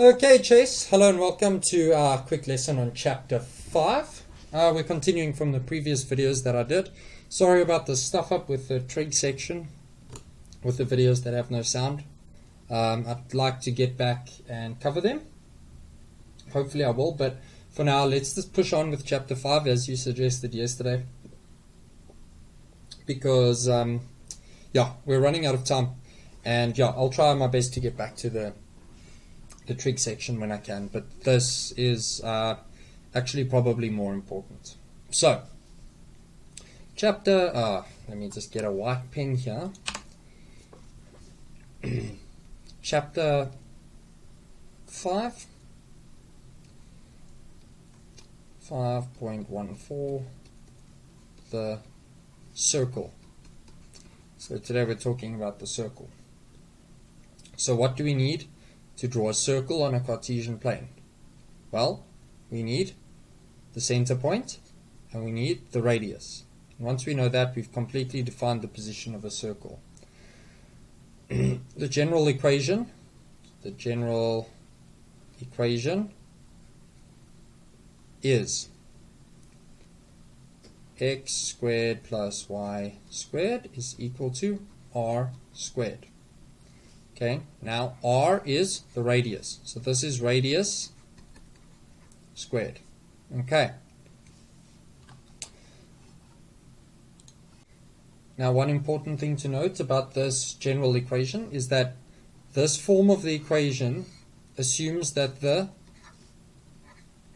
Okay, Chase, hello and welcome to our quick lesson on chapter 5. We're continuing from the previous videos that I did. Sorry about the stuff up with the trig section, with the videos that have no sound. I'd like to get back and cover them. Hopefully I will, but for now let's just push on with chapter 5 as you suggested yesterday. Because, we're running out of time. And I'll try my best to get back to the trig section when I can, but this is actually probably more important. So, let me just get a white pen here. Chapter 5, 5.14, the circle. So today we're talking about the circle. So what do we need to draw a circle on a Cartesian plane? Well, we need the center point and we need the radius. And once we know that, we've completely defined the position of a circle. The general equation is x squared plus y squared is equal to r squared. Okay, now r is the radius. So this is radius squared. Okay. Now one important thing to note about this general equation is that this form of the equation assumes that the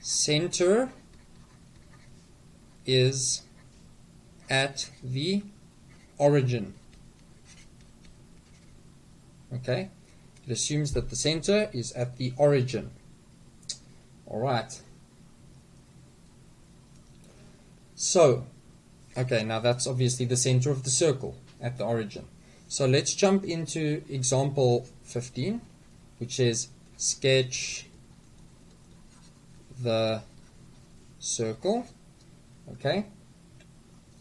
center is at the origin. Okay, it assumes that the center is at the origin. Alright. So, okay, now that's obviously the center of the circle at the origin. So let's jump into example 15, which is sketch the circle. Okay,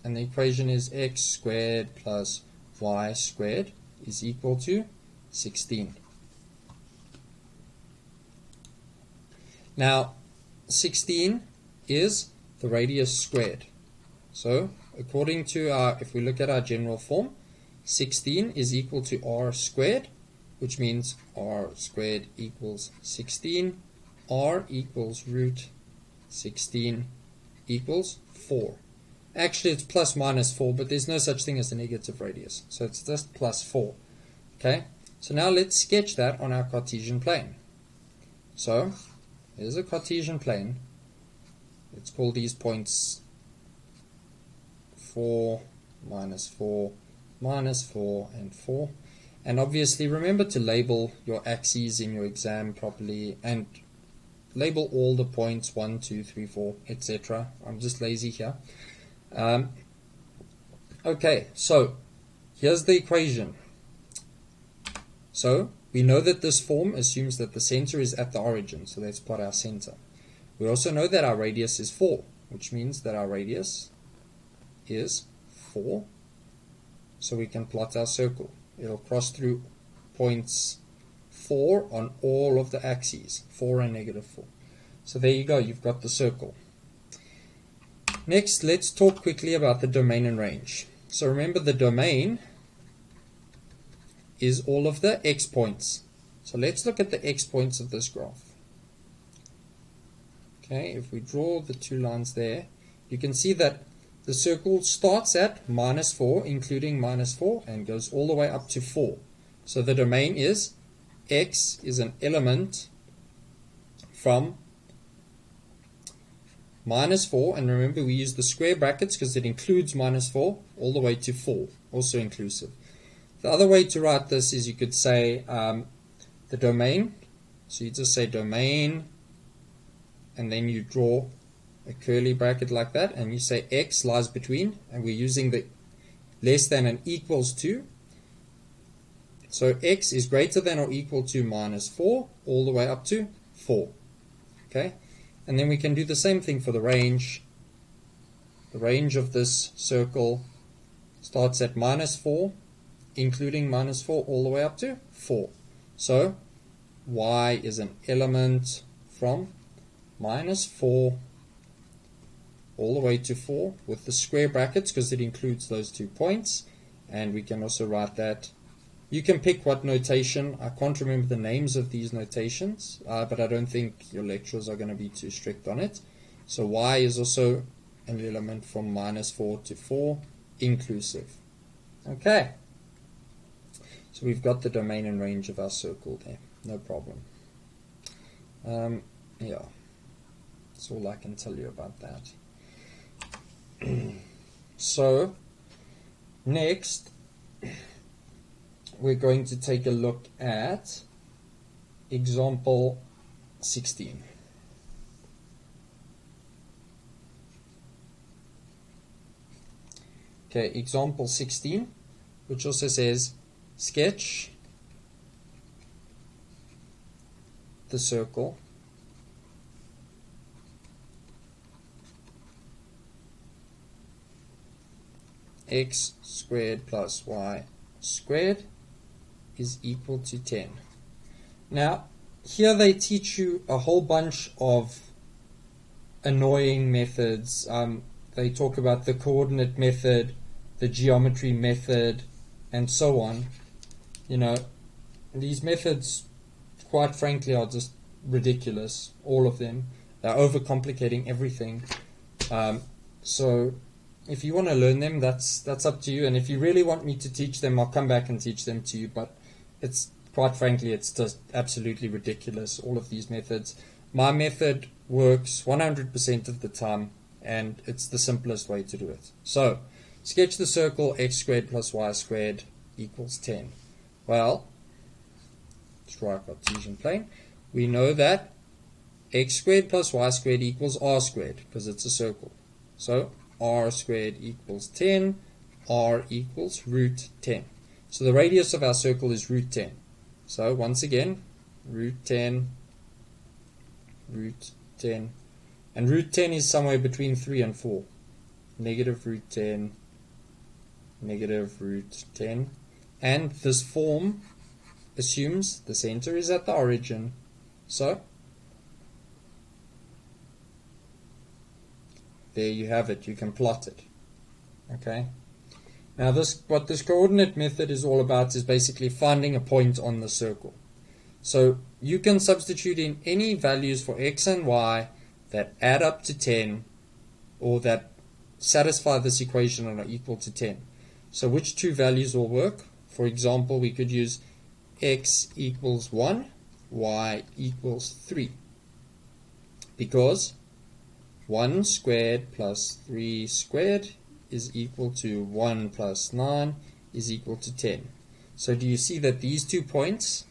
and the equation is x squared plus y squared is equal to 16. Now 16 is the radius squared. So according to if we look at our general form, 16 is equal to r squared, which means r squared equals 16. R equals root 16 equals 4. Actually it's plus minus 4, but there's no such thing as a negative radius, so it's just plus 4. Okay, so now let's sketch that on our Cartesian plane. So here's a Cartesian plane. Let's call these points 4, minus 4, minus 4, and 4. And obviously remember to label your axes in your exam properly and label all the points 1, 2, 3, 4, etc. I'm just lazy here. Okay, so here's the equation. So we know that this form assumes that the center is at the origin, so let's plot our center. We also know that our radius is 4, which means that our radius is 4. So we can plot our circle. It'll cross through points 4 on all of the axes, 4 and negative 4. So there you go, you've got the circle. Next, let's talk quickly about the domain and range. So remember, the domain is all of the x points. So let's look at the x points of this graph. Okay, if we draw the two lines there, you can see that the circle starts at minus 4, including minus 4, and goes all the way up to 4. So the domain is x is an element from minus 4, and remember we use the square brackets because it includes minus 4, all the way to 4, also inclusive. The other way to write this is you could say the domain, so you just say domain, and then you draw a curly bracket like that, and you say x lies between, and we're using the less than and equals to. So x is greater than or equal to minus 4, all the way up to 4. Okay, and then we can do the same thing for the range. The range of this circle starts at minus 4, including minus 4, all the way up to 4. So y is an element from -4 all the way to 4 with the square brackets because it includes those 2 points. And we can also write that. You can pick what notation. I can't remember the names of these notations, but I don't think your lecturers are going to be too strict on it. So y is also an element from -4 to 4 inclusive. Okay. So we've got the domain and range of our circle there. No problem. Yeah. That's all I can tell you about that. So, next, we're going to take a look at example 16. Okay, example 16, which also says, sketch the circle x squared plus y squared is equal to 10. Now, here they teach you a whole bunch of annoying methods. They talk about the coordinate method, the geometry method, and so on. You know, these methods, quite frankly, are just ridiculous, all of them. They're overcomplicating everything. So if you want to learn them, that's up to you. And if you really want me to teach them, I'll come back and teach them to you. But it's quite frankly, it's just absolutely ridiculous, all of these methods. My method works 100% of the time, and it's the simplest way to do it. So, sketch the circle x squared plus y squared equals 10. Well, let's draw a Cartesian plane. We know that x squared plus y squared equals r squared, because it's a circle. So, r squared equals 10, r equals root 10. So the radius of our circle is root 10. So once again, root 10, and root 10 is somewhere between 3 and 4. Negative root 10, negative root 10. And this form assumes the center is at the origin. So there you have it. You can plot it. Okay. Now what this coordinate method is all about is basically finding a point on the circle. So you can substitute in any values for x and y that add up to 10 or that satisfy this equation and are equal to 10. So which two values will work? For example, we could use x equals 1, y equals 3. Because 1 squared plus 3 squared is equal to 1 plus 9 is equal to 10. So do you see that these 2 points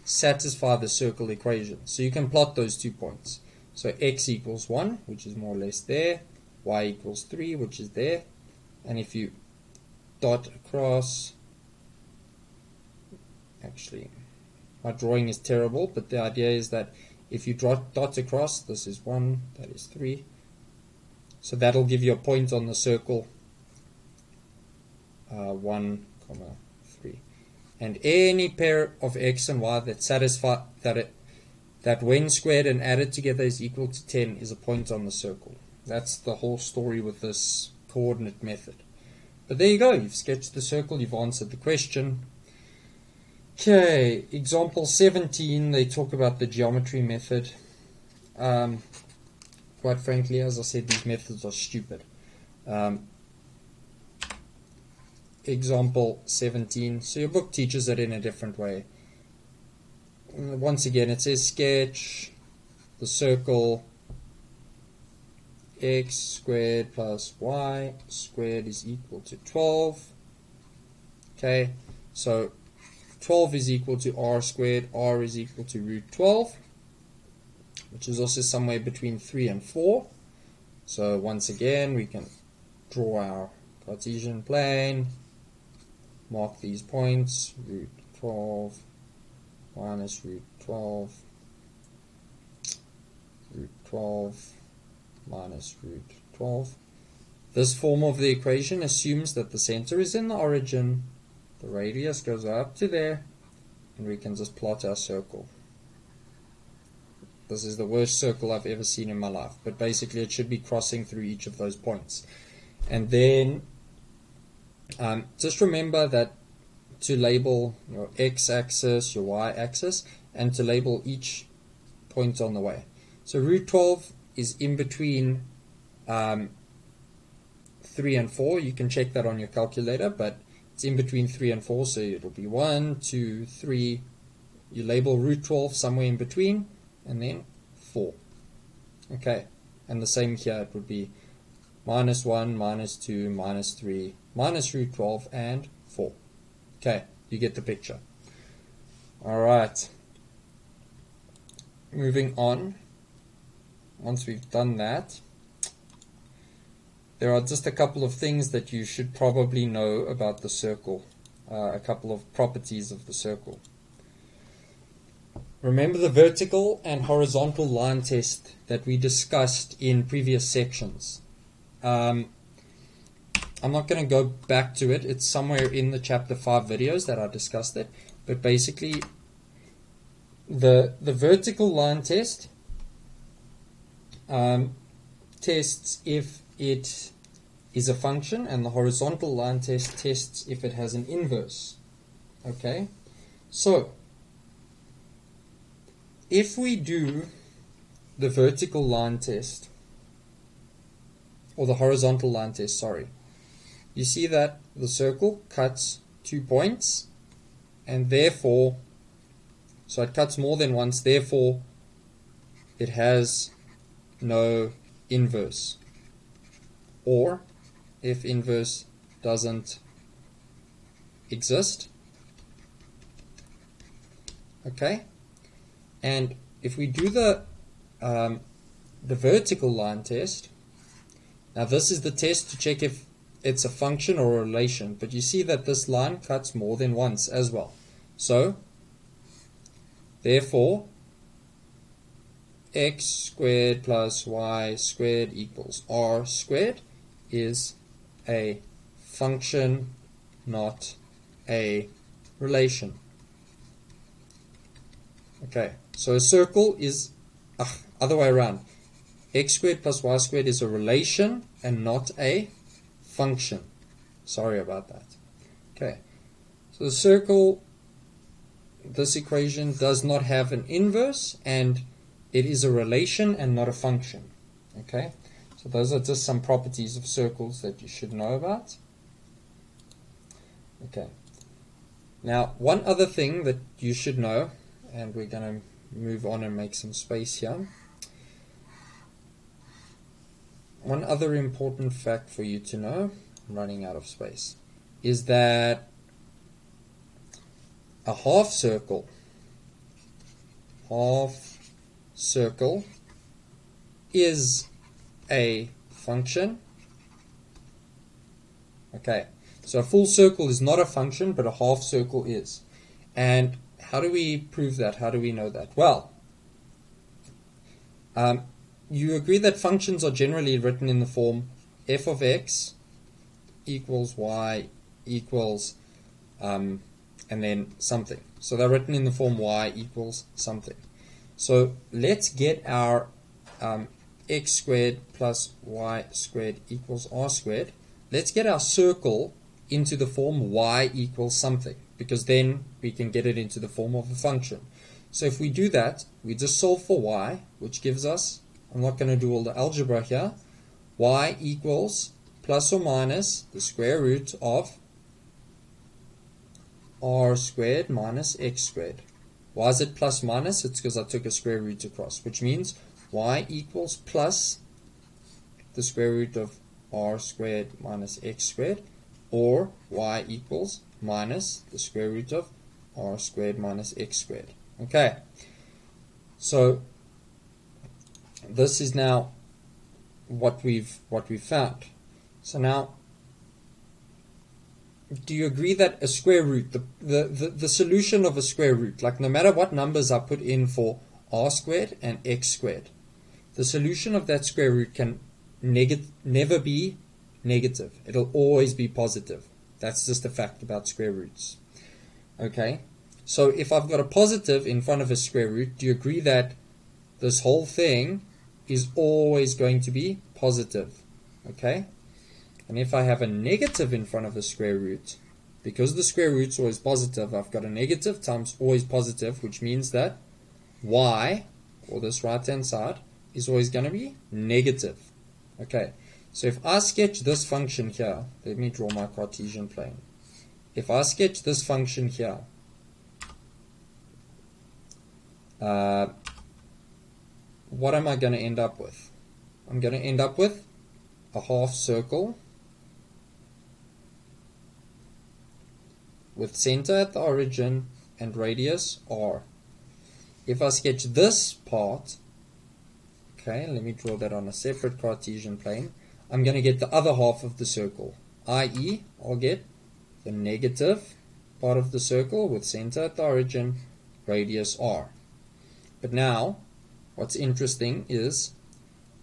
satisfy the circle equation? So you can plot those 2 points. So x equals 1, which is more or less there, y equals 3, which is there, and if you dot across, actually my drawing is terrible, but the idea is that if you dot across, this is 1, that is 3. So that'll give you a point on the circle, 1, 3. And any pair of x and y that satisfy that when squared and added together is equal to 10 is a point on the circle. That's the whole story with this coordinate method. But there you go. You've sketched the circle. You've answered the question. Okay, example 17, they talk about the geometry method. Quite frankly, as I said, these methods are stupid. Example 17, so your book teaches it in a different way. Once again, it says sketch the circle x squared plus y squared is equal to 12. Okay, so 12 is equal to r squared, r is equal to root 12, which is also somewhere between 3 and 4. So once again, we can draw our Cartesian plane, mark these points, root 12 minus root 12, root 12 minus root 12. This form of the equation assumes that the center is in the origin, the radius goes up to there, and we can just plot our circle. This is the worst circle I've ever seen in my life. But basically it should be crossing through each of those points. And then just remember that to label your x-axis, your y-axis, and to label each point on the way. So root 12 is in between 3 and 4. You can check that on your calculator, but it's in between 3 and 4, so it'll be 1, 2, 3. You label root 12 somewhere in between, and then 4. Okay, and the same here, it would be minus 1, minus 2, minus 3, minus root 12, and 4. Okay, you get the picture. Alright, moving on. Once we've done that, there are just a couple of things that you should probably know about the circle, a couple of properties of the circle. Remember the vertical and horizontal line test that we discussed in previous sections. I'm not going to go back to it. It's somewhere in the chapter 5 videos that I discussed it. But basically, the vertical line test tests if it is a function, and the horizontal line test tests if it has an inverse. Okay, so if we do the vertical line test, or the horizontal line test, sorry, you see that the circle cuts 2 points, and therefore, so it cuts more than once, therefore it has no inverse. Or if inverse doesn't exist, okay, and if we do the vertical line test, now this is the test to check if it's a function or a relation, but you see that this line cuts more than once as well. So therefore x squared plus y squared equals r squared is a function, not a relation. Okay, so a circle is other way around. X squared plus y squared is a relation and not a function. Sorry about that. Okay, so the circle, this equation does not have an inverse, and it is a relation and not a function. Okay, so those are just some properties of circles that you should know about. Okay, now one other thing that you should know, and we're going to move on and make some space here. One other important fact for you to know, I'm running out of space, is that a half circle is a function. Okay, so a full circle is not a function, but a half circle is. And how do we prove that? How do we know that? Well, you agree that functions are generally written in the form f of x equals y equals and then something. So they're written in the form y equals something. So let's get our x squared plus y squared equals r squared. Let's get our circle into the form y equals something, because then we can get it into the form of a function. So if we do that, we just solve for y, which gives us, I'm not going to do all the algebra here, y equals plus or minus the square root of r squared minus x squared. Why is it plus minus? It's because I took a square root across, which means y equals plus the square root of r squared minus x squared, or y equals minus the square root of r squared minus x squared. Okay, so this is now what we've found. So now, do you agree that a square root, the solution of a square root, like no matter what numbers I put in for r squared and x squared, the solution of that square root can never be negative. It'll always be positive. That's just a fact about square roots. Okay, so if I've got a positive in front of a square root, do you agree that this whole thing is always going to be positive. Okay? And if I have a negative in front of the square root, because the square root's always positive, I've got a negative times always positive, which means that y, or this right-hand side, is always going to be negative. Okay, so if I sketch this function here, let me draw my Cartesian plane. If I sketch this function here, what am I going to end up with? I'm going to end up with a half circle with center at the origin and radius r. If I sketch this part, okay, let me draw that on a separate Cartesian plane, I'm going to get the other half of the circle, i.e. I'll get the negative part of the circle with center at the origin, radius r. But now, what's interesting is,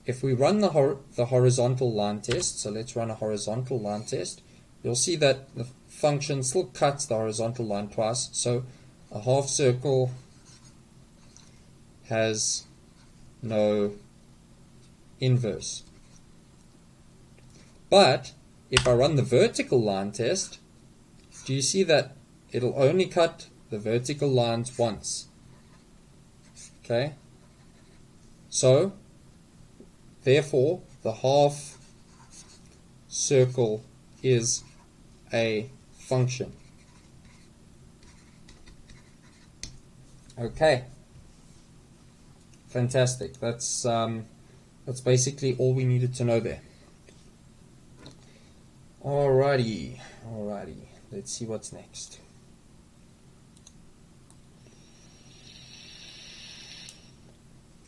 if we run the horizontal line test, so let's run a horizontal line test, you'll see that the function still cuts the horizontal line twice, so a half circle has no inverse. But if I run the vertical line test, do you see that it'll only cut the vertical lines once? Okay, so therefore the half circle is a function. Okay, fantastic. That's basically all we needed to know there. Alrighty. Let's see what's next.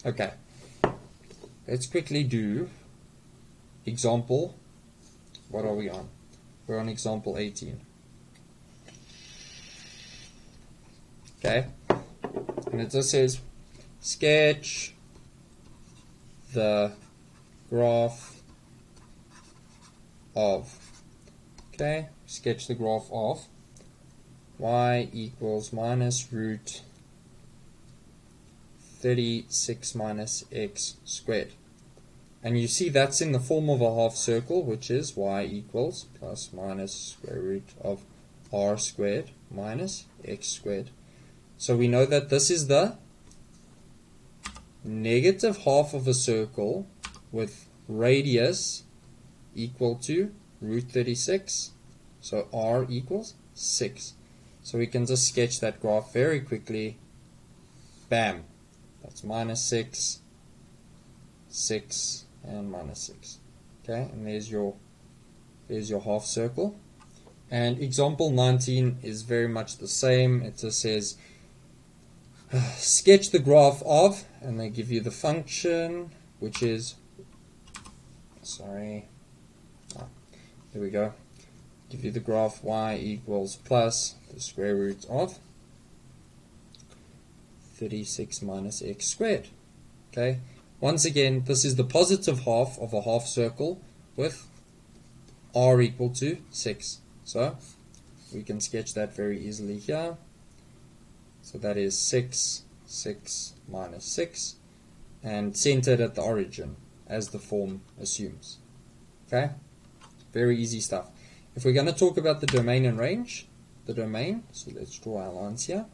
Okay, let's quickly do example. What are we on? We're on example 18. Okay, and it just says sketch the graph of, okay, sketch the graph of y equals minus root 36 minus x squared. And you see that's in the form of a half circle, which is y equals plus minus square root of r squared minus x squared. So we know that this is the negative half of a circle with radius equal to root 36. So r equals 6. So we can just sketch that graph very quickly. Bam. That's minus 6, 6, and minus 6. Okay, and there's your half circle. And example 19 is very much the same. It just says sketch the graph of, and they give you the function, which is, there we go, give you the graph y equals plus the square root of 36 minus x squared. Okay, once again, this is the positive half of a half circle with r equal to 6. So we can sketch that very easily here. So that is 6, 6 minus 6, and centered at the origin, as the form assumes. Okay, very easy stuff. If we're going to talk about the domain and range, the domain, so let's draw our lines here.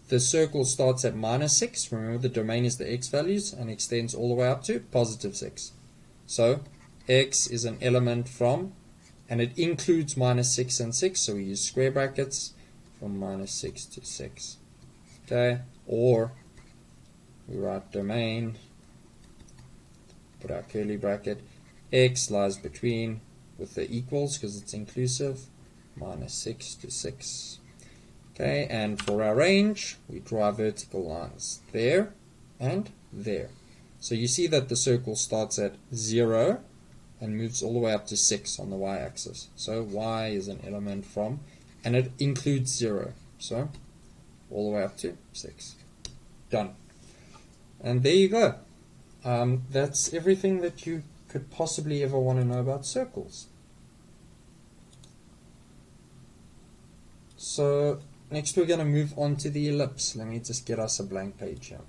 The circle starts at minus 6. Remember, the domain is the x values and extends all the way up to positive 6. So x is an element from, and it includes minus 6 and 6, so we use square brackets from minus 6 to 6. Okay, or we write domain, put our curly bracket, x lies between, with the equals because it's inclusive, minus 6 to 6. Okay, and for our range, we draw vertical lines there and there. So you see that the circle starts at 0 and moves all the way up to 6 on the y-axis. So y is an element from, and it includes 0. So all the way up to 6. Done. And there you go. That's everything that you could possibly ever want to know about circles. So next we're going to move on to the ellipse. Let me just get us a blank page here.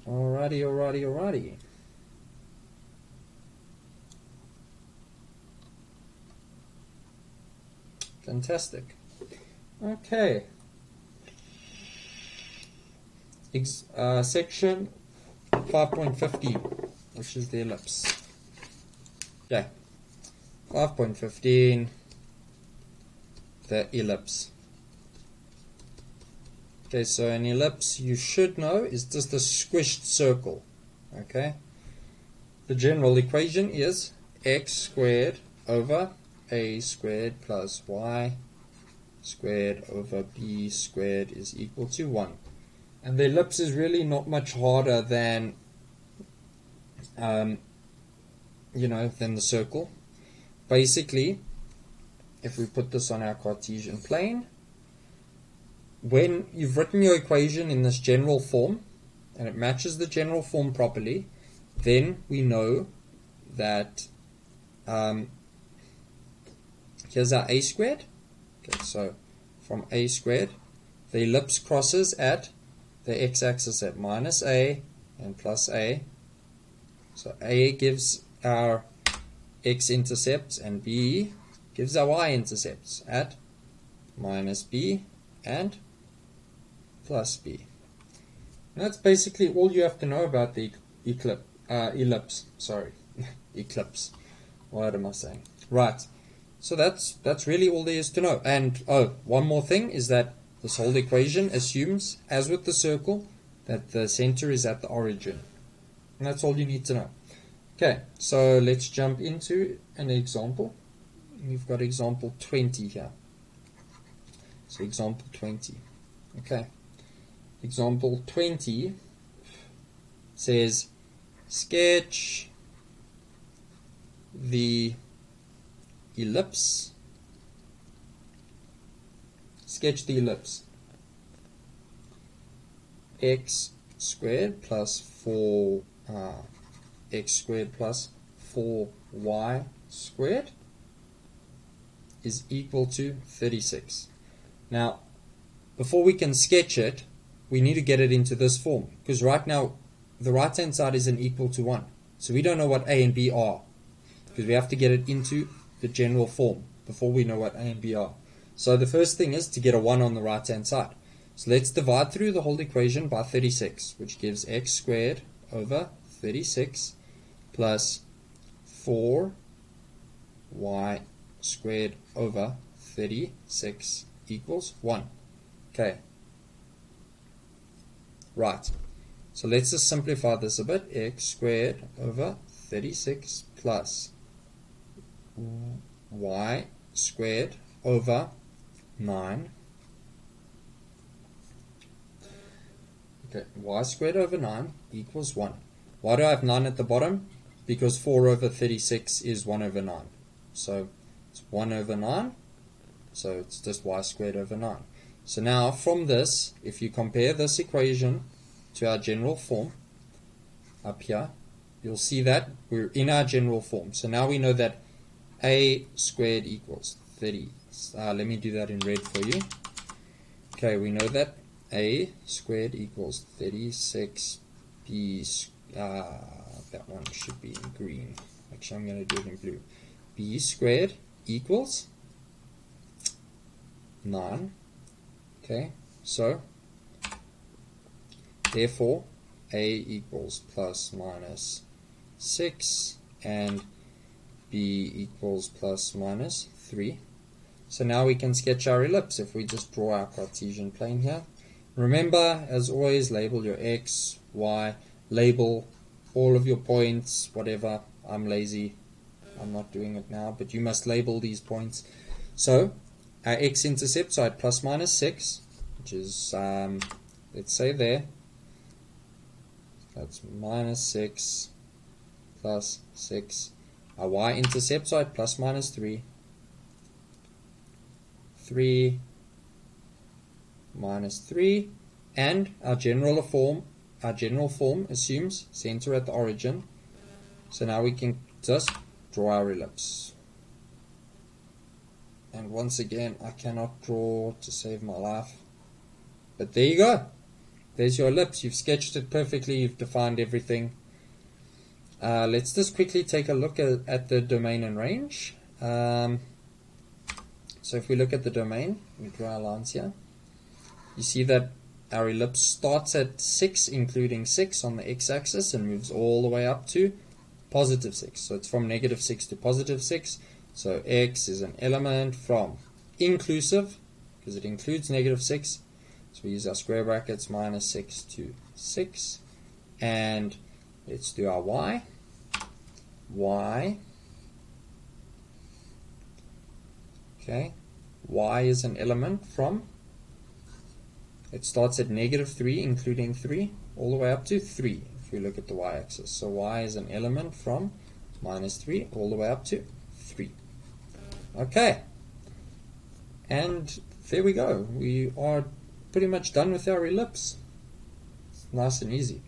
Alrighty. Fantastic. Okay. Section 5.15, which is the ellipse. Okay. 5.15, the ellipse. Okay, so an ellipse, you should know, is just a squished circle. Okay. The general equation is x squared over a squared plus y squared over b squared is equal to 1. And the ellipse is really not much harder than, than the circle. Basically, if we put this on our Cartesian plane, when you've written your equation in this general form, and it matches the general form properly, then we know that here's our a squared. Okay, so from a squared, the ellipse crosses at the x-axis at minus a and plus a. So a gives our x-intercepts and b gives our y-intercepts at minus b and plus b. And that's basically all you have to know about the ellipse. Sorry, eclipse. What am I saying? Right. So that's really all there is to know. And one more thing is that this whole equation assumes, as with the circle, that the center is at the origin. And that's all you need to know. Okay, so let's jump into an example. We've got example 20 here. So example 20. Okay. Example 20 says sketch the ellipse. Sketch the ellipse. X squared plus 4 x squared plus 4y squared is equal to 36. Now, before we can sketch it, we need to get it into this form, because right now the right hand side is an equal to 1. So we don't know what a and b are, because we have to get it into the general form before we know what a and b are. So the first thing is to get a 1 on the right hand side. So let's divide through the whole equation by 36, which gives x squared over 36 plus 4y squared over 36 equals 1. Okay. Right. So let's just simplify this a bit. X squared over 36 plus y squared over 9. Okay, y squared over 9 equals 1. Why do I have 9 at the bottom? Because 4 over 36 is 1 over 9. So it's 1 over 9. So it's just y squared over 9. So now from this, if you compare this equation to our general form up here, you'll see that we're in our general form. So now we know that a squared equals 30. Let me do that in red for you. Okay, we know that a squared equals 36 b that one should be in green. Actually, I'm going to do it in blue. B squared equals 9. Okay, so therefore a equals plus minus 6 and b equals plus minus 3. So now we can sketch our ellipse if we just draw our Cartesian plane here. Remember, as always, label your x, y, label all of your points, whatever. I'm lazy, I'm not doing it now, but you must label these points. So our x-intercepts are at plus minus 6, which is, let's say there, that's minus 6 plus 6. Our y-intercepts are at plus minus 3, 3 minus 3, and our general form assumes center at the origin. So now we can just draw our ellipse. And once again, I cannot draw to save my life. But there you go. there's your ellipse. You've sketched it perfectly. You've defined everything. Let's just quickly take a look at the domain and range. So if we look at the domain, we draw our lines here. You see that our ellipse starts at 6, including 6 on the x-axis, and moves all the way up to positive 6. So it's from negative 6 to positive 6. So x is an element from inclusive, because it includes negative 6. So we use our square brackets, minus 6 to 6. And let's do our y. Okay, y is an element from, it starts at negative 3, including 3, all the way up to 3, if we look at the y-axis. So y is an element from minus 3 all the way up to 3. Okay, and there we go. We are pretty much done with our ellipse. It's nice and easy.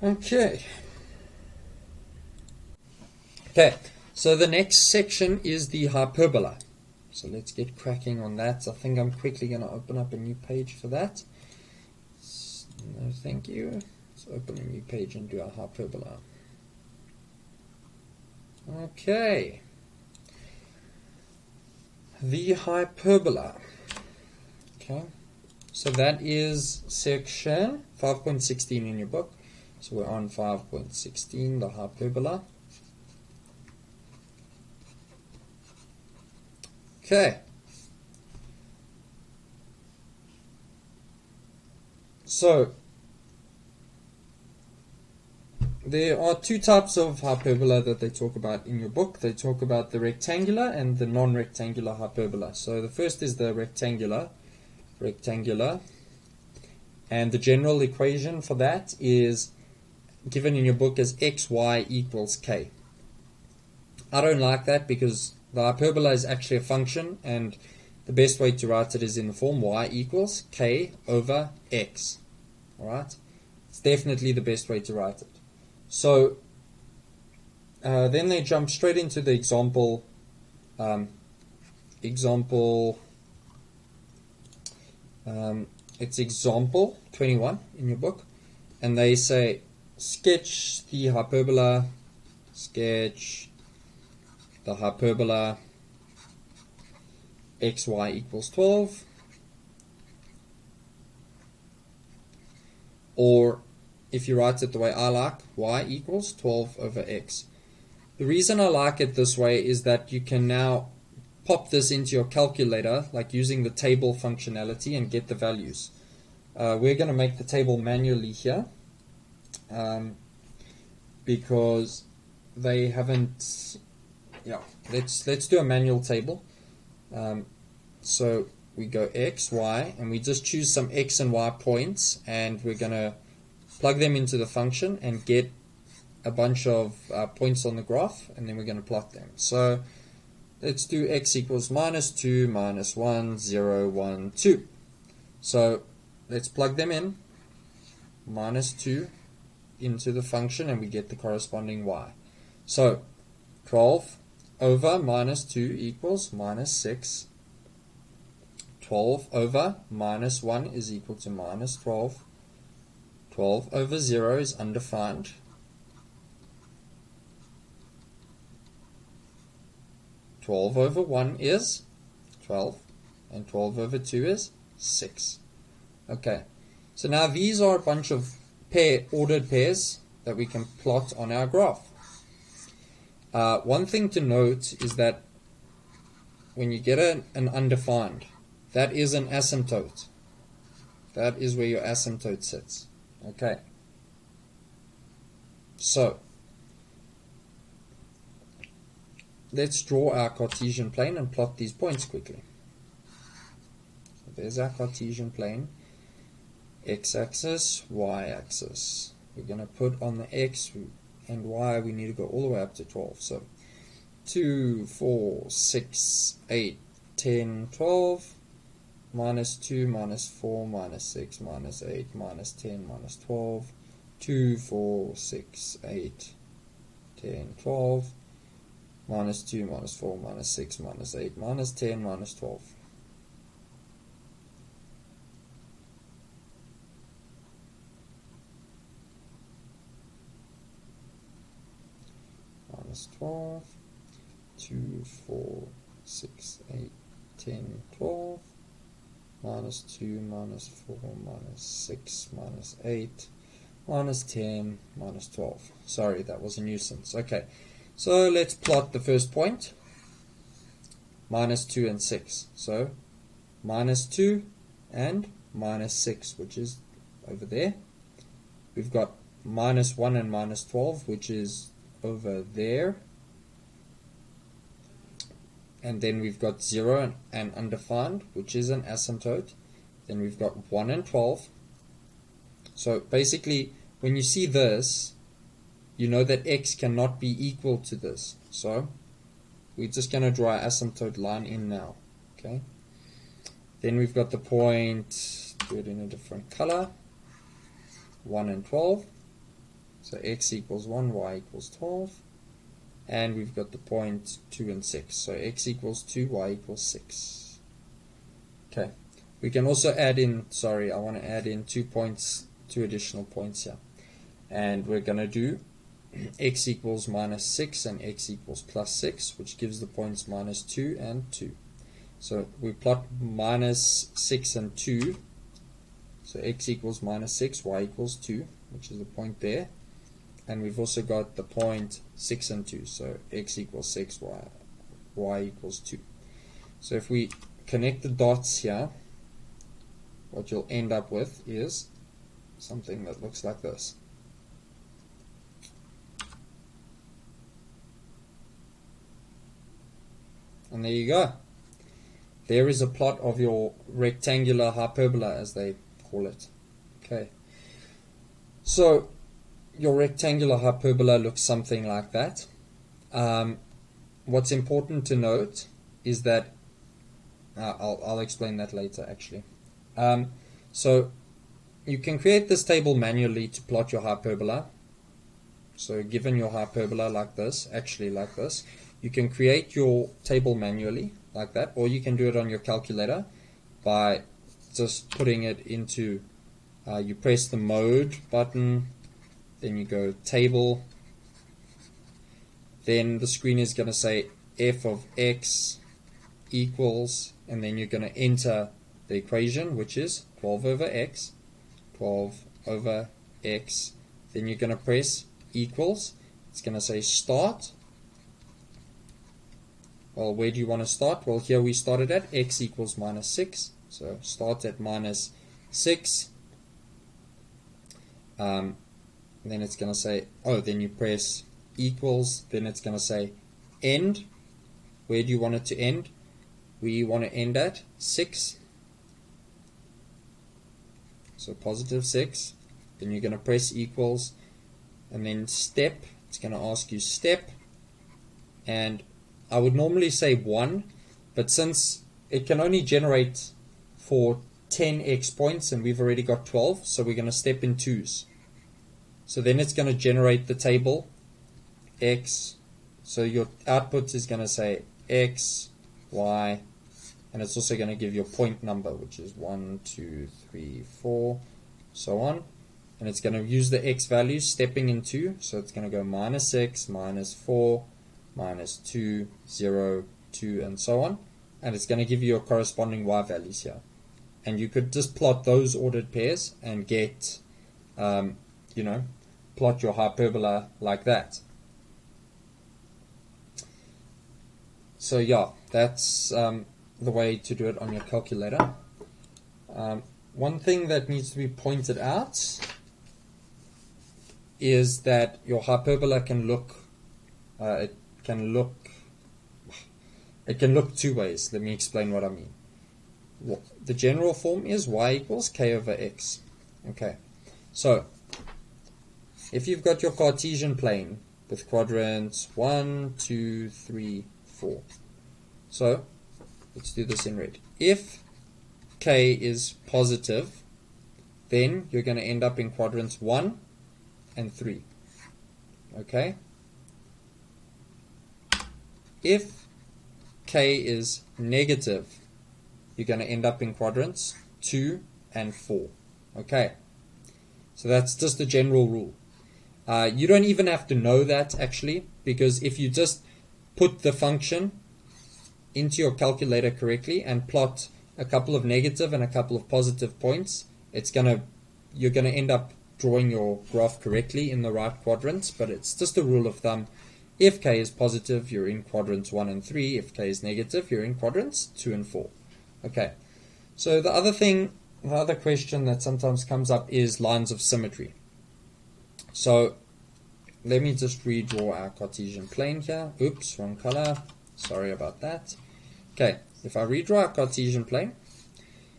Okay. Okay, so the next section is the hyperbola. So let's get cracking on that. I think I'm quickly going to open up a new page for that. No, thank you. Let's open a new page and do our hyperbola. Okay. The hyperbola. Okay. So that is section 5.16 in your book. So we're on 5.16, the hyperbola. Okay. So there are two types of hyperbola that they talk about in your book. They talk about the rectangular and the non-rectangular hyperbola. So the first is the rectangular, and the general equation for that is given in your book as xy equals k. I don't like that because the hyperbola is actually a function, and the best way to write it is in the form y equals k over x. Alright? It's definitely the best way to write it. So then they jump straight into the example. It's example 21 in your book, and they say sketch the hyperbola, xy equals 12, or if you write it the way I like, y equals 12 over x. The reason I like it this way is that you can now pop this into your calculator, like using the table functionality, and get the values. We're going to make the table manually here because they haven't. Yeah, let's do a manual table. So we go x, y, and we just choose some x and y points, and we're going to plug them into the function and get a bunch of points on the graph, and then we're going to plot them. So let's do x equals minus 2, minus 1, 0, 1, 2. So let's plug them in, minus 2 into the function, and we get the corresponding y. So 12 over minus 2 equals minus 6. 12 over minus 1 is equal to minus 12. 12 over 0 is undefined. 12 over 1 is 12, and 12 over 2 is 6. Okay, so now these are a bunch of ordered pairs that we can plot on our graph. One thing to note is that when you get an undefined, that is an asymptote. That is where your asymptote sits. Okay. So let's draw our Cartesian plane and plot these points quickly. So there's our Cartesian plane. X-axis, y-axis. We're going to put on the x and y, we need to go all the way up to 12. So 2, 4, 6, 8, 10, 12. Minus 2, minus 4, minus 6, minus 8, minus 10, minus 12. 2, 4, 6, 8, 10, 12. Minus 2, minus 4, minus 6, minus 8, minus 10, minus 12. minus 12, 2, 4, 6, 8, 10, 12, minus 2, minus 4, minus 6, minus 8, minus 10, minus 12. Sorry, that was a nuisance. Okay, so let's plot the first point, minus 2 and 6. So minus 2 and minus 6, which is over there. We've got minus 1 and minus 12, which is over there. And then we've got 0 and undefined, which is an asymptote. Then we've got 1 and 12. So basically, when you see this, you know that x cannot be equal to this. So we're just going to draw an asymptote line in now. Okay. Then we've got the point, do it in a different color, 1 and 12. So x equals 1, y equals 12. And we've got the point 2 and 6. So x equals 2, y equals 6. Okay. We can also add in, sorry, I want to add in 2 additional points here. And we're going to do x equals minus 6 and x equals plus 6, which gives the points minus 2 and 2. So we plot minus 6 and 2. So x equals minus 6, y equals 2, which is the point there. And we've also got the point 6 and 2. So x equals 6, y equals 2. So if we connect the dots here, what you'll end up with is something that looks like this. And there you go. There is a plot of your rectangular hyperbola, as they call it. Okay. So your rectangular hyperbola looks something like that. What's important to note is that I'll explain that later actually. So you can create this table manually to plot your hyperbola. So given your hyperbola like this, actually like this, you can create your table manually like that, or you can do it on your calculator by just putting it into, you press the mode button, then you go table, then the screen is going to say f of x equals, and then you're going to enter the equation, which is 12 over x, 12 over x, then you're going to press equals, it's going to say start. Well, where do you want to start? Well, here we started at x equals minus 6, so start at minus 6. Then it's going to say, oh, then you press equals, then it's going to say end. Where do you want it to end? We want to end at 6. So positive 6. Then you're going to press equals, and then step. It's going to ask you step. And I would normally say 1, but since it can only generate for 10x points, and we've already got 12, so we're going to step in 2s. So then it's going to generate the table x. So your output is going to say x, y, and it's also going to give you a point number, which is 1, 2, 3, 4, so on. And it's going to use the x values stepping in 2. So it's going to go minus 6, minus 4, minus 2, 0, 2, and so on. And it's going to give you your corresponding y values here. And you could just plot those ordered pairs and get, plot your hyperbola like that. So yeah, that's the way to do it on your calculator. One thing that needs to be pointed out is that your hyperbola can look, it can look two ways. Let me explain what I mean. The general form is y equals k over x. Okay, so if you've got your Cartesian plane with quadrants 1, 2, 3, 4. So let's do this in red. If k is positive, then you're going to end up in quadrants 1 and 3. Okay? If k is negative, you're going to end up in quadrants 2 and 4. Okay? So that's just a general rule. You don't even have to know that actually. because if you just put the function into your calculator correctly and plot a couple of negative and a couple of positive points, you're gonna end up drawing your graph correctly in the right quadrants. But it's just a rule of thumb. If k is positive, you're in quadrants 1 and 3. If k is negative, you're in quadrants 2 and 4. Okay. So the other question that sometimes comes up is lines of symmetry. So let me just redraw our Cartesian plane here. Oops, wrong color. Sorry about that. Okay, if I redraw our Cartesian plane,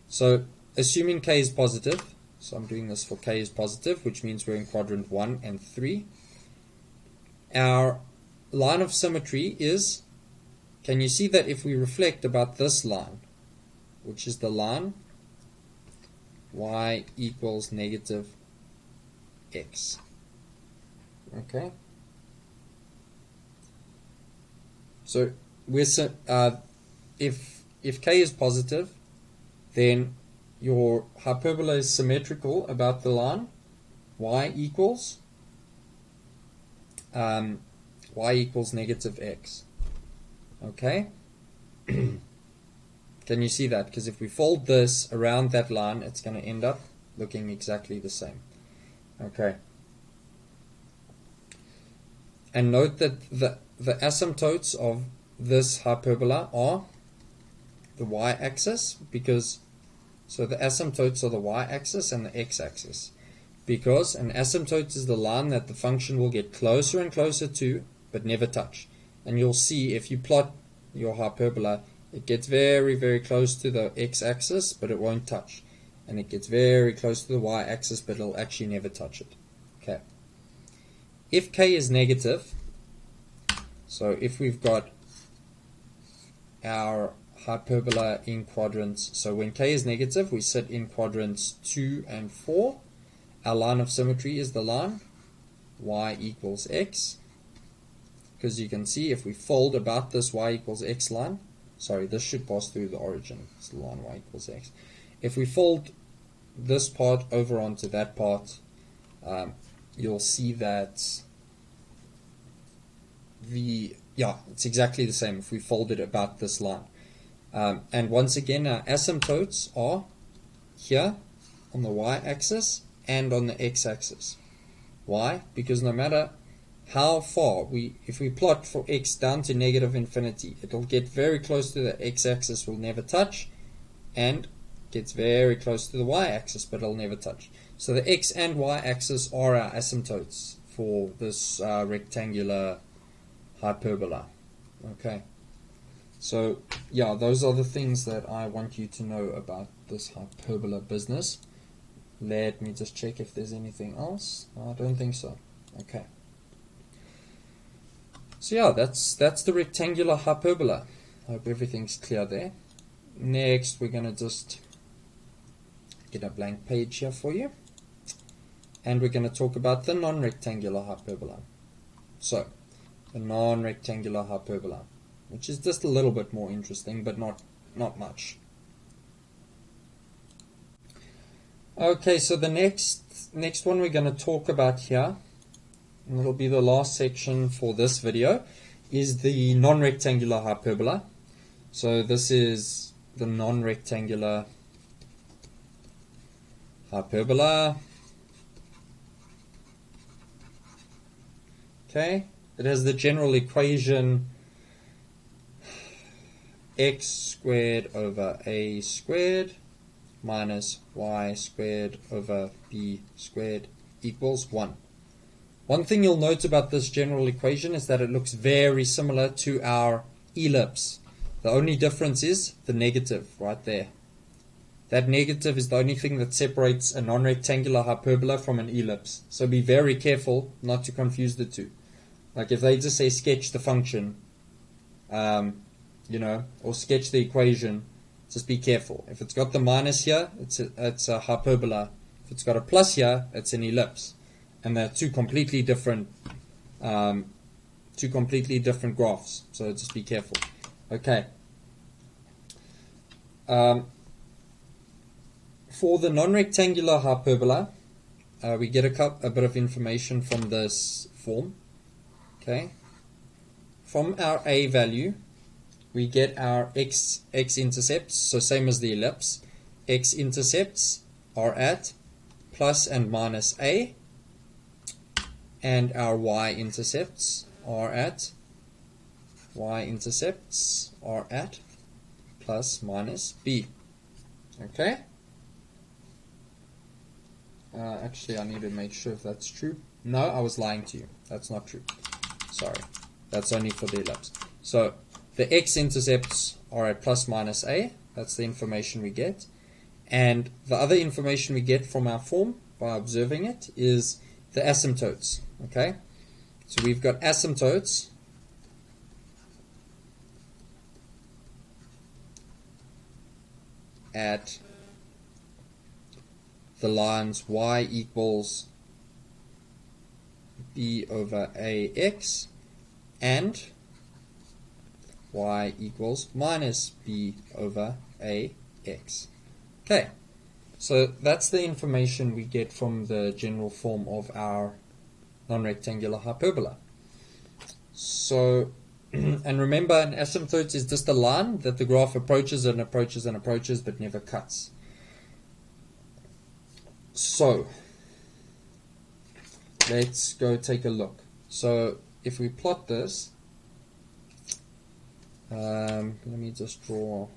so assuming k is positive, so I'm doing this for k is positive, which means we're in quadrant 1 and 3. Our line of symmetry is, can you see that if we reflect about this line, which is the line y equals negative x. Okay. So if k is positive, then your hyperbola is symmetrical about the line y equals negative x. Okay. Can you see that? Because if we fold this around that line, it's going to end up looking exactly the same. Okay. And note that the asymptotes of this hyperbola are the y-axis, so the asymptotes are the y-axis and the x-axis. Because an asymptote is the line that the function will get closer and closer to, but never touch. And you'll see if you plot your hyperbola, it gets very, very close to the x-axis, but it won't touch. And it gets very close to the y-axis, but it'll actually never touch it. Okay. If k is negative, so if we've got our hyperbola in quadrants, so when k is negative, we sit in quadrants 2 and 4. Our line of symmetry is the line y equals x. Because you can see if we fold about this y equals x line, sorry, this should pass through the origin. It's the line y equals x. If we fold this part over onto that part, you'll see that it's exactly the same if we fold it about this line. And once again, our asymptotes are here on the y-axis and on the x-axis. Why? Because no matter how far if we plot for x down to negative infinity, it'll get very close to the x-axis, will never touch, and gets very close to the y-axis, but it'll never touch. So the x and y-axis are our asymptotes for this rectangular hyperbola. Okay. So yeah, those are the things that I want you to know about this hyperbola business. Let me just check if there's anything else. I don't think so. Okay. So yeah, that's the rectangular hyperbola. I hope everything's clear there. Next, we're going to just get a blank page here for you. And we're going to talk about the non-rectangular hyperbola. So, the non-rectangular hyperbola, which is just a little bit more interesting, but not much. Okay, so the next one we're going to talk about here, and it'll be the last section for this video, is the non-rectangular hyperbola. So this is the non-rectangular hyperbola. Okay, it has the general equation x squared over a squared minus y squared over b squared equals 1. One thing you'll note about this general equation is that it looks very similar to our ellipse. The only difference is the negative right there. That negative is the only thing that separates a non-rectangular hyperbola from an ellipse. So be very careful not to confuse the two. Like if they just say sketch the function, or sketch the equation, just be careful. If it's got the minus here, it's a hyperbola. If it's got a plus here, it's an ellipse. And they're two completely different graphs. So just be careful. Okay. For the non-rectangular hyperbola, we get a bit of information from this form. Okay. from our a value, we get our x-intercepts, so same as the ellipse. X-intercepts are at plus and minus a, and our y-intercepts are at plus minus b. Okay? Actually, I need to make sure if that's true. No, I was lying to you. That's not true. Sorry. That's only for the ellipse. So the x-intercepts are at plus minus a. That's the information we get. And the other information we get from our form by observing it is the asymptotes. Okay? So we've got asymptotes at the lines y equals b over ax and y equals minus b over ax. Okay, so that's the information we get from the general form of our non-rectangular hyperbola. So, and remember, an asymptote is just a line that the graph approaches and approaches and approaches but never cuts. So, let's go take a look. So, if we plot this, let me just draw.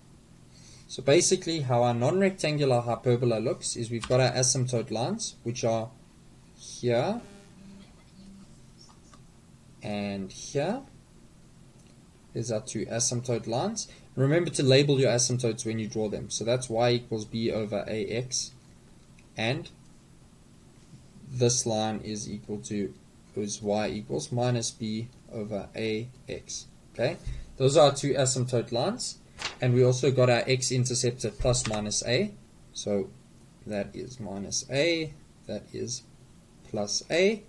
So basically how our non-rectangular hyperbola looks is we've got our asymptote lines, which are here and here. There's our two asymptote lines. Remember to label your asymptotes when you draw them. So that's y equals b over ax, and this line is y equals minus b over ax. Okay, those are our two asymptote lines. And we also got our x-intercept at plus minus a. So that is minus a, that is plus a.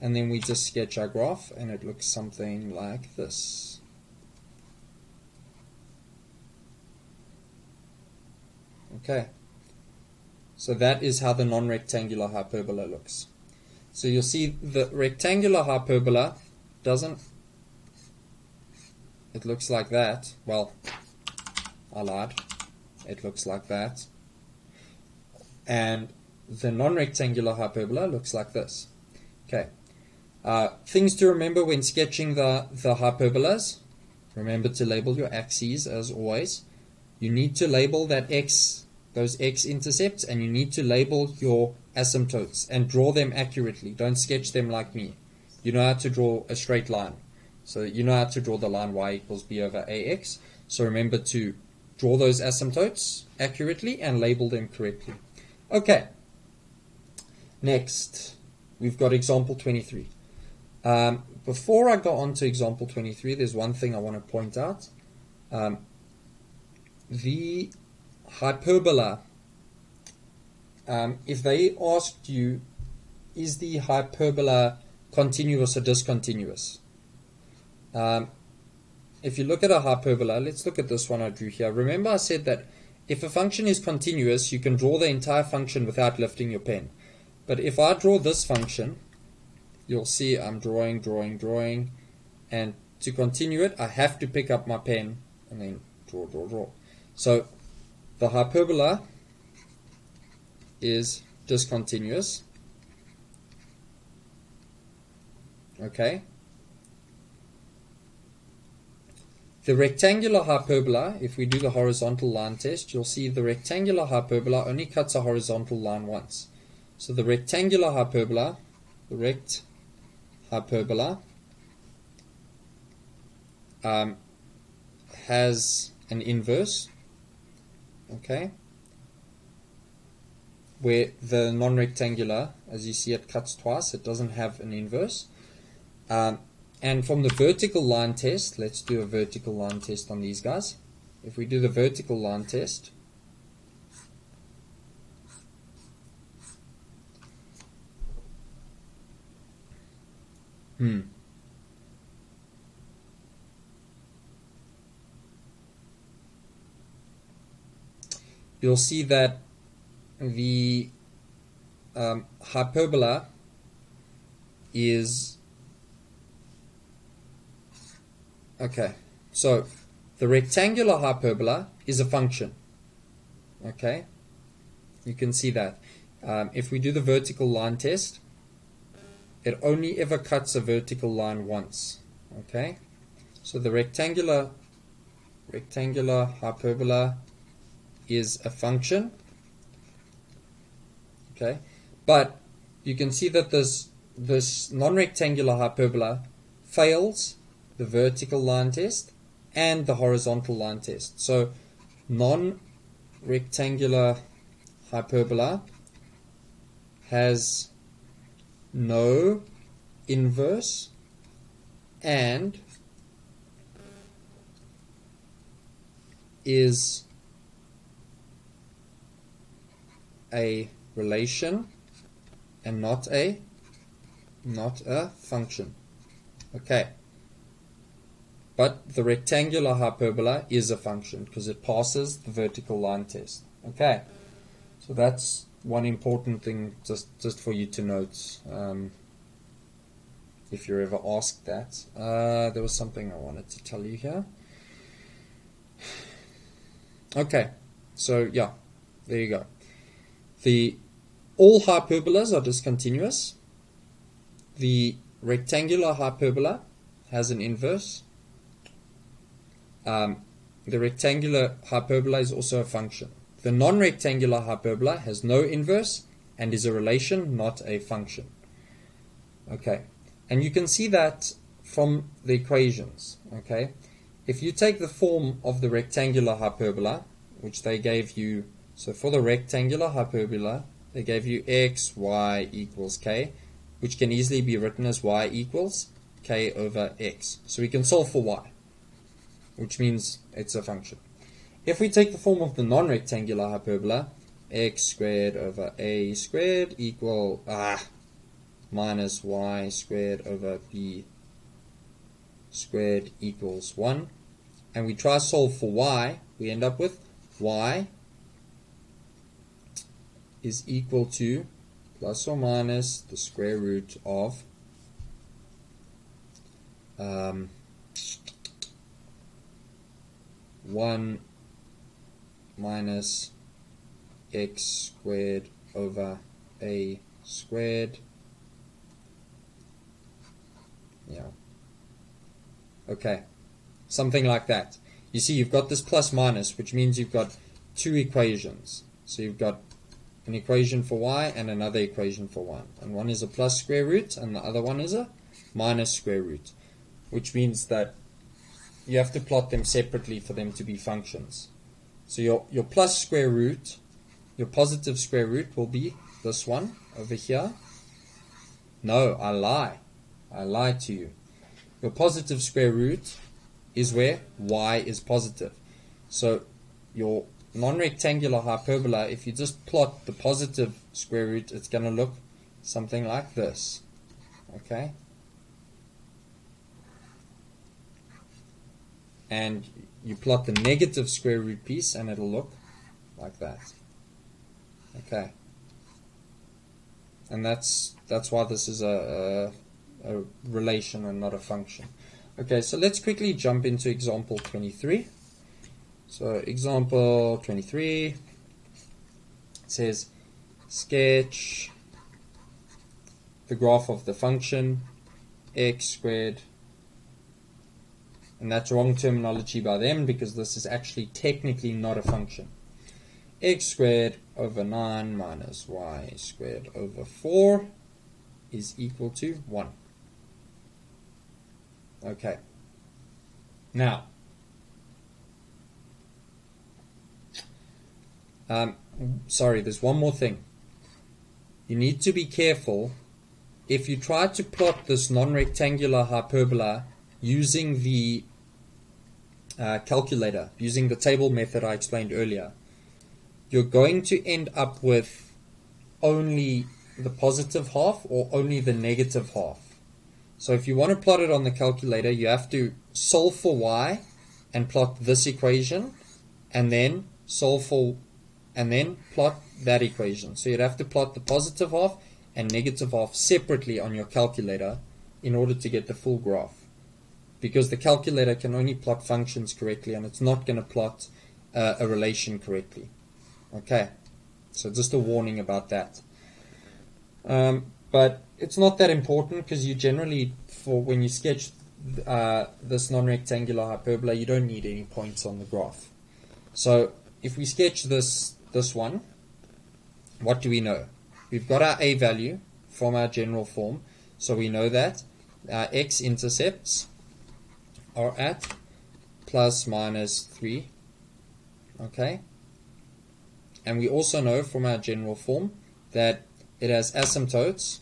And then we just sketch our graph, and it looks something like this. Okay. So that is how the non-rectangular hyperbola looks. So you'll see the rectangular hyperbola doesn't, it looks like that. Well, I lied. It looks like that. And the non-rectangular hyperbola looks like this. Okay. Things to remember when sketching the hyperbolas. Remember to label your axes as always. You need to label that x, those x-intercepts, and you need to label your asymptotes and draw them accurately. Don't sketch them like me. You know how to draw a straight line. So you know how to draw the line y equals b over ax. So remember to draw those asymptotes accurately and label them correctly. Okay. Next, we've got example 23. Before I go on to example 23, there's one thing I want to point out. The hyperbola, if they asked you, is the hyperbola continuous or discontinuous? If you look at a hyperbola, let's look at this one I drew here. Remember I said that if a function is continuous, you can draw the entire function without lifting your pen. But if I draw this function, you'll see I'm drawing, and to continue it, I have to pick up my pen and then draw. So the hyperbola is discontinuous. Okay. The rectangular hyperbola, if we do the horizontal line test, you'll see the rectangular hyperbola only cuts a horizontal line once. So the rectangular hyperbola, has an inverse, okay, where the non-rectangular, as you see, it cuts twice. It doesn't have an inverse. And from the vertical line test, let's do a vertical line test on these guys. If we do the vertical line test, you'll see that the hyperbola is Okay, so the rectangular hyperbola is a function. Okay, you can see that. If we do the vertical line test, it only ever cuts a vertical line once. Okay, so the rectangular hyperbola is a function. Okay, but you can see that this non-rectangular hyperbola fails the vertical line test and the horizontal line test. So non-rectangular hyperbola has no inverse and is a relation and not a function. Okay, but the rectangular hyperbola is a function because it passes the vertical line test. Okay, so that's one important thing just for you to note, if you're ever asked that. There was something I wanted to tell you here. Okay, so yeah, there you go. All hyperbolas are discontinuous. The rectangular hyperbola has an inverse. The rectangular hyperbola is also a function. The non-rectangular hyperbola has no inverse and is a relation, not a function. Okay, and you can see that from the equations. Okay, if you take the form of the rectangular hyperbola, which they gave you, so for the rectangular hyperbola, they gave you x, y equals k, which can easily be written as y equals k over x. So we can solve for y, which means it's a function. If we take the form of the non-rectangular hyperbola, x squared over a squared equal minus y squared over b squared equals 1, and we try to solve for y, we end up with y is equal to plus or minus the square root of 1 minus x squared over a squared. Yeah. Okay. Something like that. You see, you've got this plus minus, which means you've got two equations. So you've got an equation for y and another equation for y. And one is a plus square root and the other one is a minus square root, which means that you have to plot them separately for them to be functions. So your plus square root, your positive square root will be this one over here. No, I lie. I lied to you. Your positive square root is where y is positive. So your non-rectangular hyperbola, if you just plot the positive square root, it's going to look something like this. Okay? And you plot the negative square root piece and it'll look like that. Okay? And that's why this is a relation and not a function. Okay, so let's quickly jump into example 23. So example 23 says sketch the graph of the function x squared, and that's wrong terminology by them because this is actually technically not a function. X squared over 9 minus y squared over 4 is equal to 1. Okay. Now, sorry, there's one more thing. You need to be careful if you try to plot this non-rectangular hyperbola using the calculator, using the table method I explained earlier. You're going to end up with only the positive half or only the negative half. So if you want to plot it on the calculator, you have to solve for y and plot this equation, and then solve for, and then plot that equation. So you'd have to plot the positive half and negative half separately on your calculator in order to get the full graph. because the calculator can only plot functions correctly, and it's not going to plot a relation correctly. Okay, so just a warning about that. But it's not that important, because you generally, for when you sketch this non-rectangular hyperbola, you don't need any points on the graph. So if we sketch this one, what do we know? We've got our a value from our general form, so we know that our x-intercepts are at plus minus 3. Okay, and we also know from our general form that it has asymptotes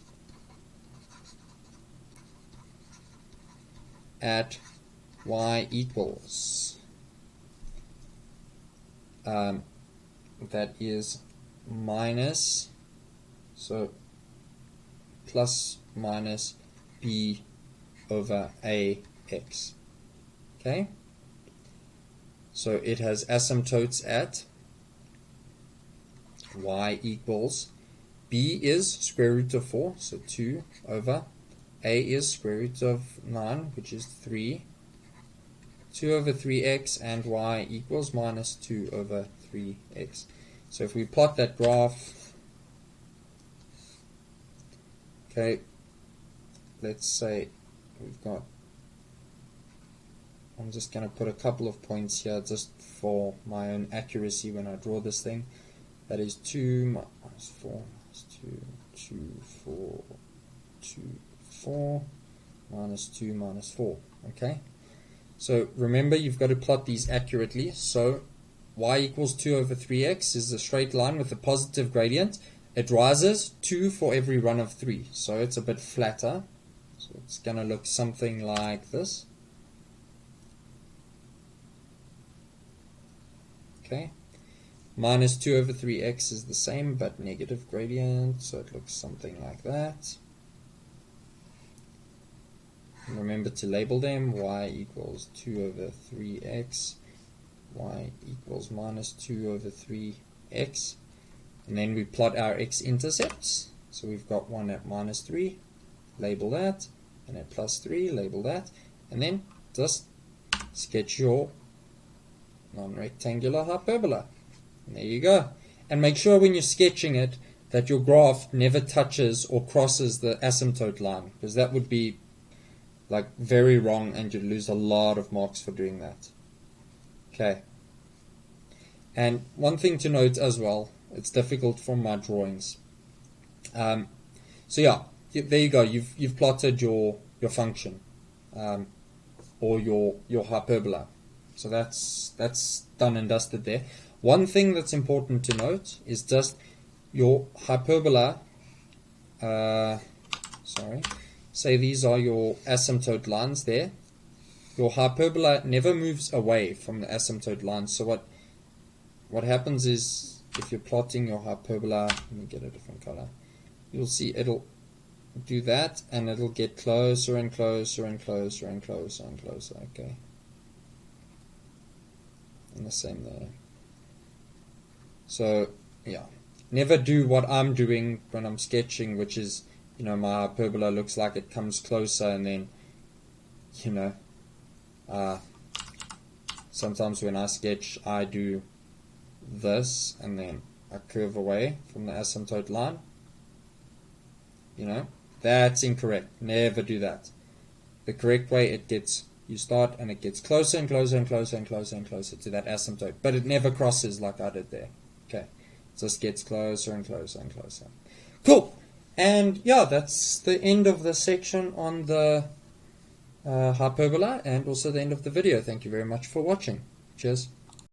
at y equals that is minus, so plus minus b over ax. Okay, so it has asymptotes at y equals, b is square root of 4, so 2 over, a is square root of 9, which is 3, 2 over 3x, and y equals minus 2 over 3x. So if we plot that graph, okay, let's say we've got, I'm just going to put a couple of points here just for my own accuracy when I draw this thing. That is 2 minus 4 minus 2, 2, 4, 2, 4, minus 2 minus 4. Okay, so remember, you've got to plot these accurately. So y equals 2 over 3x is a straight line with a positive gradient. It rises 2 for every run of 3, so it's a bit flatter. So it's going to look something like this. Okay, minus 2 over 3x is the same but negative gradient, so it looks something like that. And remember to label them. Y equals 2 over 3x, y equals minus 2 over 3x, and then we plot our x-intercepts. So we've got one at minus 3, label that, and at plus 3, label that, and then just sketch your non-rectangular hyperbola. And there you go. And make sure when you're sketching it that your graph never touches or crosses the asymptote line, because that would be like very wrong and you'd lose a lot of marks for doing that. Okay. And one thing to note as well, it's difficult from my drawings. So yeah, there you go. You've plotted your function or your hyperbola. So that's done and dusted there. One thing that's important to note is just your hyperbola. Say these are your asymptote lines there. Your hyperbola never moves away from the asymptote line. So what happens is, if you're plotting your hyperbola, let me get a different color, you'll see it'll do that and it'll get closer and closer and closer and closer and closer. Okay, and the same there. So yeah, never do what I'm doing when I'm sketching, which is, you know, my hyperbola looks like it comes closer, and then, you know, sometimes when I sketch I do this and then I curve away from the asymptote line. You know, that's incorrect. Never do that. The correct way, you start and it gets closer and closer and closer and closer and closer to that asymptote, but it never crosses like I did there. Okay, it just gets closer and closer and closer. Cool. And yeah, that's the end of the section on the hyperbola, and also the end of the video. Thank you very much for watching. Cheers.